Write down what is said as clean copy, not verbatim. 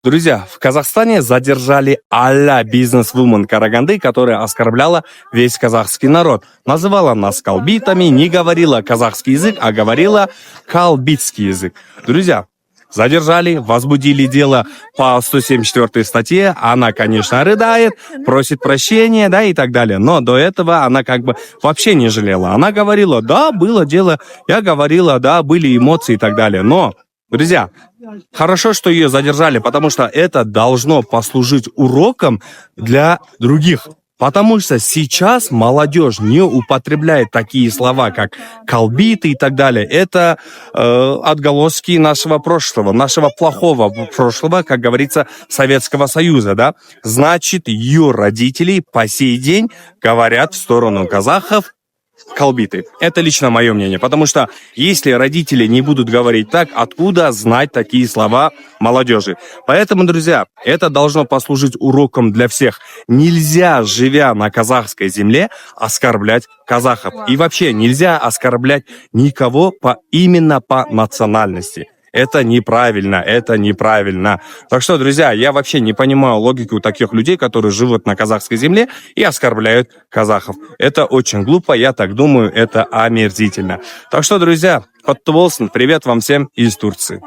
Друзья, в Казахстане задержали а-ля бизнес-вумен Караганды, которая оскорбляла весь казахский народ. Называла нас калбитами, не говорила казахский язык, а говорила калбитский язык. Друзья, задержали, возбудили дело по 174 статье. Она, конечно, рыдает, просит прощения, да, и так далее. Но до этого она как бы вообще не жалела. Она говорила, да, было дело, я говорила, да, были эмоции и так далее. Но, друзья, хорошо, что ее задержали, потому что это должно послужить уроком для других. Потому что сейчас молодежь не употребляет такие слова, как колбиты и так далее. Это отголоски нашего прошлого, нашего плохого прошлого, как говорится, Советского Союза, да. Значит, ее родители по сей день говорят в сторону казахов колбиты. Это лично мое мнение, потому что если родители не будут говорить так, откуда знать такие слова молодежи? Поэтому, друзья, это должно послужить уроком для всех. Нельзя, живя на казахской земле, оскорблять казахов. И вообще нельзя оскорблять никого именно по национальности. Это неправильно, это неправильно. Так что, друзья, я вообще не понимаю логику таких людей, которые живут на казахской земле и оскорбляют казахов. Это очень глупо, я так думаю, это омерзительно. Так что, друзья, привет вам всем из Турции.